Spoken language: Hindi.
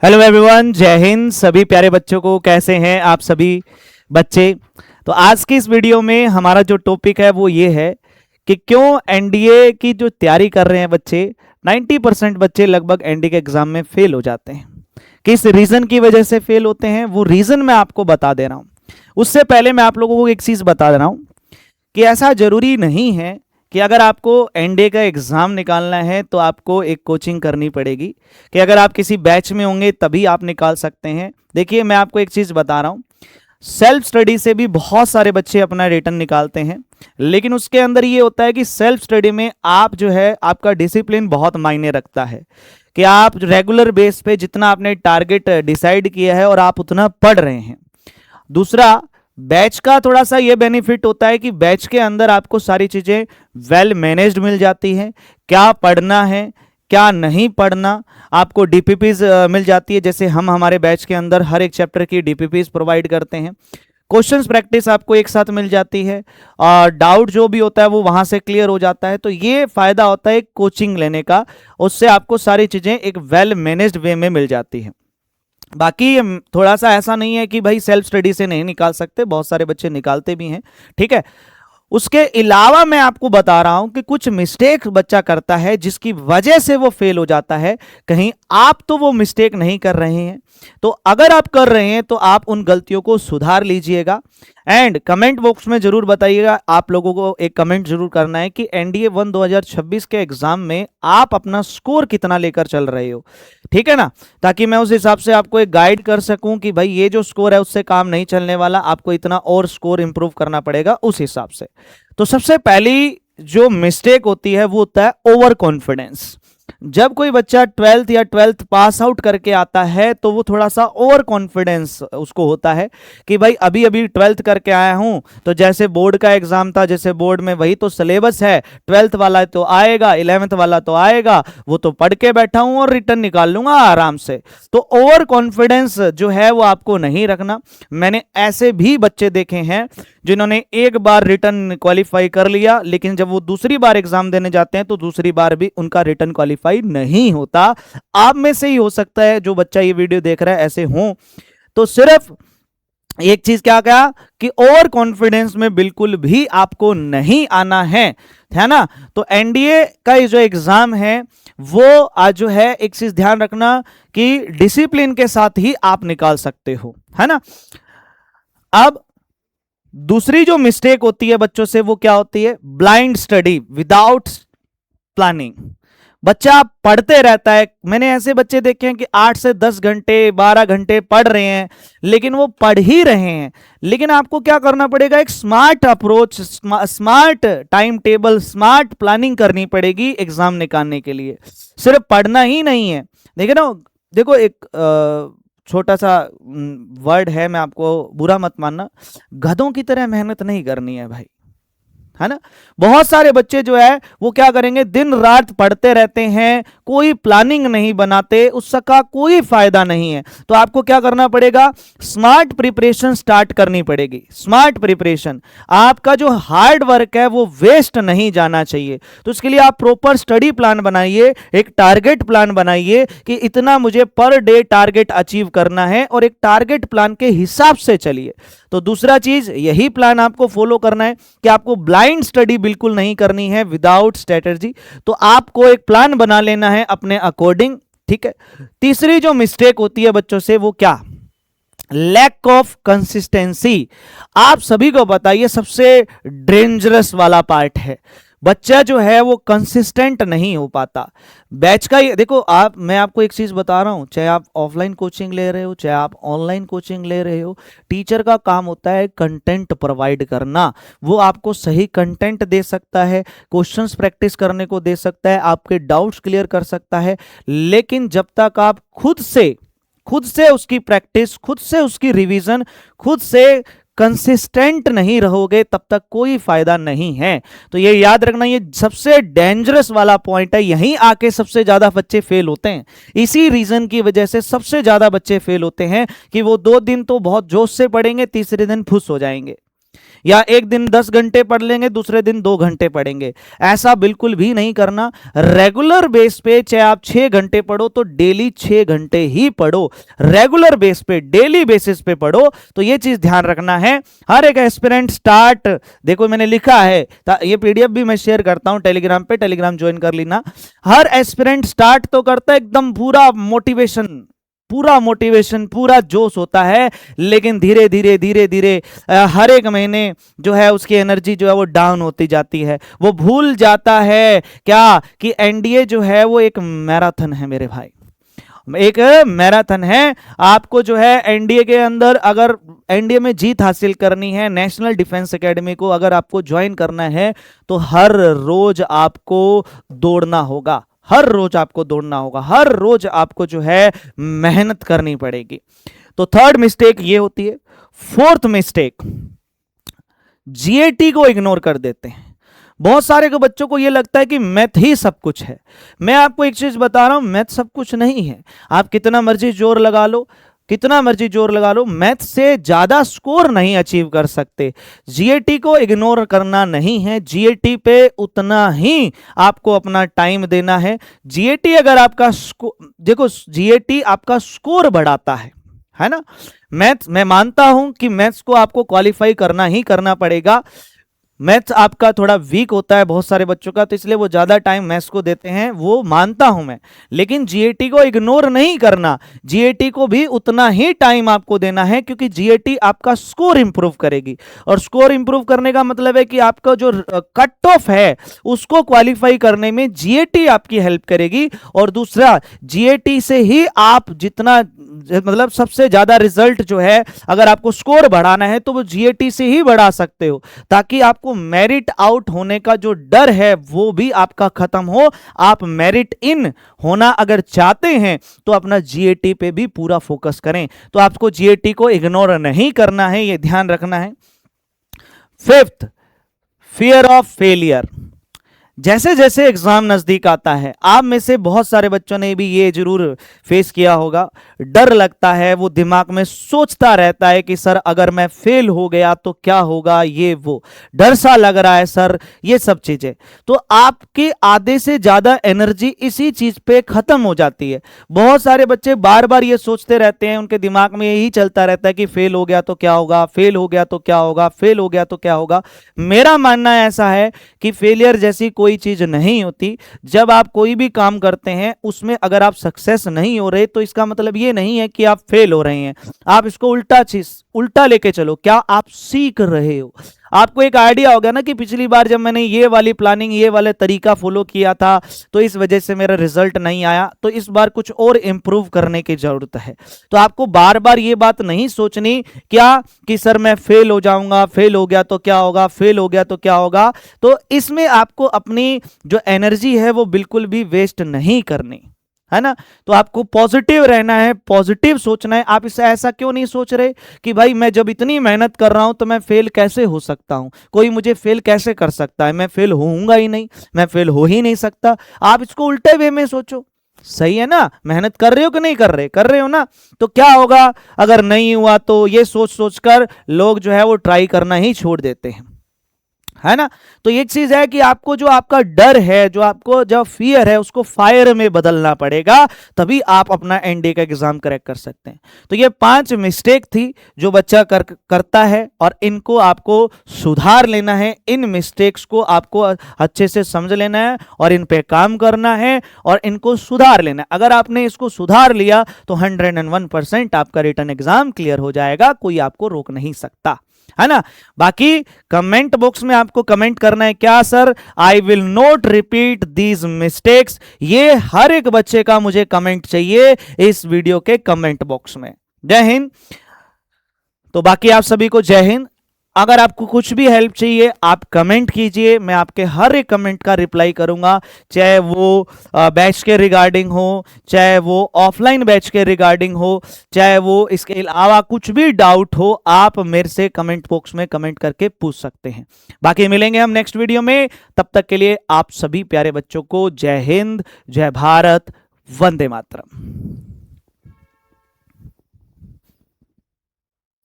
हेलो एवरीवन, जय हिंद। सभी प्यारे बच्चों को कैसे हैं आप सभी बच्चे। तो आज की इस वीडियो में हमारा जो टॉपिक है वो ये है कि क्यों एनडीए की जो तैयारी कर रहे हैं बच्चे, 90% बच्चे लगभग एनडीए के एग्जाम में फेल हो जाते हैं। किस रीजन की वजह से फेल होते हैं वो रीजन मैं आपको बता दे रहा हूं। उससे पहले मैं आप लोगों को एक चीज बता दे रहा हूं कि ऐसा जरूरी नहीं है कि अगर आपको एनडीए का एग्ज़ाम निकालना है तो आपको एक कोचिंग करनी पड़ेगी, कि अगर आप किसी बैच में होंगे तभी आप निकाल सकते हैं। देखिए, मैं आपको एक चीज़ बता रहा हूँ, सेल्फ स्टडी से भी बहुत सारे बच्चे अपना रिटर्न निकालते हैं, लेकिन उसके अंदर ये होता है कि सेल्फ स्टडी में आप जो है आपका डिसिप्लिन बहुत मायने रखता है, कि आप रेगुलर बेस पे जितना आपने टारगेट डिसाइड किया है और आप उतना पढ़ रहे हैं। दूसरा, बैच का थोड़ा सा ये बेनिफिट होता है कि बैच के अंदर आपको सारी चीज़ें वेल मैनेज्ड मिल जाती हैं, क्या पढ़ना है क्या नहीं पढ़ना, आपको डीपीपीज मिल जाती है। जैसे हम हमारे बैच के अंदर हर एक चैप्टर की डीपीपीज प्रोवाइड करते हैं। क्वेश्चंस प्रैक्टिस आपको एक साथ मिल जाती है और डाउट जो भी होता है वो वहाँ से क्लियर हो जाता है। तो ये फ़ायदा होता है कोचिंग लेने का, उससे आपको सारी चीज़ें एक वेल मैनेज्ड वे में मिल जाती हैं। बाकी थोड़ा सा ऐसा नहीं है कि भाई सेल्फ स्टडी से नहीं निकाल सकते, बहुत सारे बच्चे निकालते भी हैं, ठीक है। उसके अलावा मैं आपको बता रहा हूं कि कुछ मिस्टेक बच्चा करता है जिसकी वजह से वो फेल हो जाता है। कहीं आप तो वो मिस्टेक नहीं कर रहे हैं, तो अगर आप कर रहे हैं तो आप उन गलतियों को सुधार लीजिएगा। एंड कमेंट बॉक्स में जरूर बताइएगा, आप लोगों को एक कमेंट जरूर करना है कि एनडीए 1 2026 के एग्जाम में आप अपना स्कोर कितना लेकर चल रहे हो, ठीक है ना, ताकि मैं उस हिसाब से आपको एक गाइड कर सकूं कि भाई ये जो स्कोर है उससे काम नहीं चलने वाला, आपको इतना और स्कोर इंप्रूव करना पड़ेगा उस हिसाब से। तो सबसे पहली जो मिस्टेक होती है वो होता है ओवर कॉन्फिडेंस। जब कोई बच्चा 12th या 12th पास आउट करके आता है तो वो थोड़ा सा ओवर कॉन्फिडेंस उसको होता है कि भाई अभी अभी 12th करके आया हूं, तो जैसे बोर्ड का एग्जाम था, जैसे बोर्ड में वही तो सिलेबस है, 12th वाला तो आएगा, 11th वाला तो आएगा, वो तो पढ़ के बैठा हूं और रिटर्न निकाल लूंगा आराम से। तो ओवर कॉन्फिडेंस जो है वो आपको नहीं रखना। मैंने ऐसे भी बच्चे देखे हैं जिन्होंने एक बार रिटर्न क्वालिफाई कर लिया, लेकिन जब वो दूसरी बार एग्जाम देने जाते हैं तो दूसरी बार भी उनका रिटर्न क्वालिफाई नहीं होता। आप में से ही हो सकता है जो बच्चा ये वीडियो देख रहा है ऐसे हो। तो सिर्फ एक चीज क्या कहा कि ओवर कॉन्फिडेंस में बिल्कुल भी आपको नहीं आना है ना। तो एनडीए का जो एग्जाम है वो आज जो है एक चीज ध्यान रखना कि डिसिप्लिन के साथ ही आप निकाल सकते हो, है ना। अब दूसरी जो मिस्टेक होती है बच्चों से वो क्या होती है, ब्लाइंड स्टडी विदाउट प्लानिंग। बच्चा पढ़ते रहता है, मैंने ऐसे बच्चे देखे हैं कि 8 से 10 घंटे 12 घंटे पढ़ रहे हैं, लेकिन वो पढ़ ही रहे हैं। लेकिन आपको क्या करना पड़ेगा, एक smart approach, smart time table, smart planning करनी पड़ेगी एग्जाम निकालने के लिए। सिर्फ पढ़ना ही नहीं है। देखिए ना, देखो एक छोटा सा वर्ड है, मैं आपको बुरा मत मानना, गधों की तरह मेहनत नहीं करनी है भाई, है ना। बहुत सारे बच्चे जो है वो क्या करेंगे, दिन रात पढ़ते रहते हैं, कोई प्लानिंग नहीं बनाते, उसका कोई फायदा नहीं है। तो आपको क्या करना पड़ेगा, स्मार्ट प्रिपरेशन स्टार्ट करनी पड़ेगी। स्मार्ट प्रिपरेशन, आपका जो हार्ड वर्क है वो वेस्ट नहीं जाना चाहिए। तो इसके लिए आप प्रॉपर स्टडी प्लान बनाइए, एक टारगेट प्लान बनाइए कि इतना मुझे पर डे टारगेट अचीव करना है, और एक टारगेट प्लान के हिसाब से चलिए। तो दूसरा चीज, यही प्लान आपको फॉलो करना है कि आपको ब्लाइंड स्टडी बिल्कुल नहीं करनी है विदाउट स्ट्रेटजी। तो आपको एक प्लान बना लेना है अपने अकॉर्डिंग, ठीक है। तीसरी जो मिस्टेक होती है बच्चों से वो क्या, लैक ऑफ कंसिस्टेंसी। आप सभी को पता है ये सबसे डेंजरस वाला पार्ट है। बच्चा जो है वो कंसिस्टेंट नहीं हो पाता। बैच का ये देखो, मैं आपको एक चीज बता रहा हूं, चाहे आप ऑफलाइन कोचिंग ले रहे हो चाहे आप ऑनलाइन कोचिंग ले रहे हो, टीचर का काम होता है कंटेंट प्रोवाइड करना। वो आपको सही कंटेंट दे सकता है, क्वेश्चंस प्रैक्टिस करने को दे सकता है, आपके डाउट्स क्लियर कर सकता है, लेकिन जब तक आप खुद से उसकी प्रैक्टिस, खुद से उसकी रिवीजन, खुद से कंसिस्टेंट नहीं रहोगे तब तक कोई फायदा नहीं है। तो ये याद रखना, ये सबसे डेंजरस वाला पॉइंट है। यहीं आके सबसे ज्यादा बच्चे फेल होते हैं। इसी रीजन की वजह से सबसे ज्यादा बच्चे फेल होते हैं कि वो 2 दिन तो बहुत जोश से पढ़ेंगे, तीसरे दिन फुस हो जाएंगे। या एक दिन 10 घंटे पढ़ लेंगे, दूसरे दिन 2 घंटे पढ़ेंगे। ऐसा बिल्कुल भी नहीं करना। रेगुलर बेस पे चाहे आप 6 घंटे पढ़ो तो डेली 6 घंटे ही पढ़ो, रेगुलर बेस पे, डेली बेसिस पे पढ़ो। तो ये चीज ध्यान रखना है। हर एक एस्पिरेंट स्टार्ट, देखो मैंने लिखा है, ये पीडीएफ भी मैं शेयर करता हूं टेलीग्राम पे, टेलीग्राम ज्वाइन कर लेना। हर एस्पिरेंट स्टार्ट तो करता है एकदम पूरा मोटिवेशन, पूरा जोश होता है, लेकिन धीरे धीरे धीरे धीरे हर एक महीने जो है उसकी एनर्जी जो है वो डाउन होती जाती है। वो भूल जाता है क्या कि एनडीए जो है वो एक मैराथन है मेरे भाई, एक मैराथन है। आपको जो है एनडीए के अंदर, अगर एनडीए में जीत हासिल करनी है, नेशनल डिफेंस एकेडमी को अगर आपको ज्वाइन करना है, तो हर रोज आपको दौड़ना होगा, हर रोज आपको दौड़ना होगा, हर रोज आपको जो है मेहनत करनी पड़ेगी। तो थर्ड मिस्टेक ये होती है। फोर्थ मिस्टेक, जीएटी को इग्नोर कर देते हैं। बहुत सारे को बच्चों को ये लगता है कि मैथ ही सब कुछ है। मैं आपको एक चीज बता रहा हूं, मैथ सब कुछ नहीं है। आप कितना मर्जी जोर लगा लो, कितना मर्जी जोर लगा लो, मैथ से ज्यादा स्कोर नहीं अचीव कर सकते। जीएटी को इग्नोर करना नहीं है, जीएटी पे उतना ही आपको अपना टाइम देना है। जीएटी अगर आपका देखो, जीएटी आपका स्कोर बढ़ाता है ना। मैथ, मैं मानता हूं कि मैथ्स को आपको क्वालिफाई करना ही करना पड़ेगा। मैथ्स आपका थोड़ा वीक होता है बहुत सारे बच्चों का, तो इसलिए वो ज्यादा टाइम मैथ्स को देते हैं, वो मानता हूं मैं। लेकिन जीएटी को इग्नोर नहीं करना, जीएटी को भी उतना ही टाइम आपको देना है, क्योंकि जीएटी आपका स्कोर इंप्रूव करेगी। और स्कोर इंप्रूव करने का मतलब है कि आपका जो कट ऑफ है उसको क्वालिफाई करने में जीएटी आपकी हेल्प करेगी। और दूसरा, जीएटी से ही आप जितना, मतलब सबसे ज्यादा रिजल्ट जो है, अगर आपको स्कोर बढ़ाना है तो वो जीएटी से ही बढ़ा सकते हो, ताकि आपको मेरिट आउट होने का जो डर है वो भी आपका खत्म हो। आप मेरिट इन होना अगर चाहते हैं तो अपना जीएटी पे भी पूरा फोकस करें। तो आपको जीएटी को इग्नोर नहीं करना है, ये ध्यान रखना है। Fifth, fear of failure. जैसे जैसे एग्जाम नजदीक आता है, आप में से बहुत सारे बच्चों ने भी ये जरूर फेस किया होगा, डर लगता है, वो दिमाग में सोचता रहता है कि सर अगर मैं फेल हो गया तो क्या होगा, ये वो डर सा लग रहा है सर, ये सब चीजें। तो आपकी आधे से ज्यादा एनर्जी इसी चीज पे खत्म हो जाती है। बहुत सारे बच्चे बार बार ये सोचते रहते हैं, उनके दिमाग में यही चलता रहता है कि फेल हो गया तो क्या होगा, फेल हो गया तो क्या होगा, फेल हो गया तो क्या होगा। मेरा मानना ऐसा है कि फेलियर जैसी कोई चीज नहीं होती। जब आप कोई भी काम करते हैं उसमें अगर आप सक्सेस नहीं हो रहे तो इसका मतलब ये नहीं है कि आप फेल हो रहे हैं। आप इसको उल्टा लेके चलो, क्या आप सीख रहे हो। आपको एक आइडिया होगा ना कि पिछली बार जब मैंने ये वाली प्लानिंग, ये वाला तरीका फॉलो किया था तो इस वजह से मेरा रिजल्ट नहीं आया, तो इस बार कुछ और इंप्रूव करने की जरूरत है। तो आपको बार बार ये बात नहीं सोचनी क्या कि सर मैं फेल हो जाऊंगा, फेल हो गया तो क्या होगा, फेल हो गया तो क्या होगा। तो इसमें आपको अपनी जो एनर्जी है वो बिल्कुल भी वेस्ट नहीं करनी है ना। तो आपको पॉजिटिव रहना है, पॉजिटिव सोचना है। आप इसे ऐसा क्यों नहीं सोच रहे कि भाई मैं जब इतनी मेहनत कर रहा हूं तो मैं फेल कैसे हो सकता हूं, कोई मुझे फेल कैसे कर सकता है, मैं फेल होऊंगा ही नहीं, मैं फेल हो ही नहीं सकता। आप इसको उल्टे वे में सोचो, सही है ना। मेहनत कर रहे हो कि नहीं कर रहे हो ना। तो क्या होगा अगर नहीं हुआ, तो ये सोच सोचकर लोग जो है वो ट्राई करना ही छोड़ देते हैं, है ना। तो एक चीज है कि आपको जो आपका डर है, जो आपको जो फियर है, उसको फायर में बदलना पड़ेगा, तभी आप अपना एनडीए का एग्जाम क्रैक कर सकते हैं। तो ये 5 मिस्टेक थी जो बच्चा करता है और इनको आपको सुधार लेना है। इन मिस्टेक्स को आपको अच्छे से समझ लेना है और इन पे काम करना है और इनको सुधार लेना है। अगर आपने इसको सुधार लिया तो 101% आपका रिटन एग्जाम क्लियर हो जाएगा, कोई आपको रोक नहीं सकता, है ना। बाकी कमेंट बॉक्स में आपको कमेंट करना है क्या sir, I will not repeat these mistakes. ये हर एक बच्चे का मुझे कमेंट चाहिए इस वीडियो के कमेंट बॉक्स में। जय हिंद। तो बाकी आप सभी को जय हिंद। अगर आपको कुछ भी हेल्प चाहिए आप कमेंट कीजिए, मैं आपके हर एक कमेंट का रिप्लाई करूंगा, चाहे वो बैच के रिगार्डिंग हो, चाहे वो ऑफलाइन बैच के रिगार्डिंग हो, चाहे वो इसके अलावा कुछ भी डाउट हो, आप मेरे से कमेंट बॉक्स में कमेंट करके पूछ सकते हैं। बाकी मिलेंगे हम नेक्स्ट वीडियो में, तब तक के लिए आप सभी प्यारे बच्चों को जय हिंद, जय भारत, वंदे मातरम।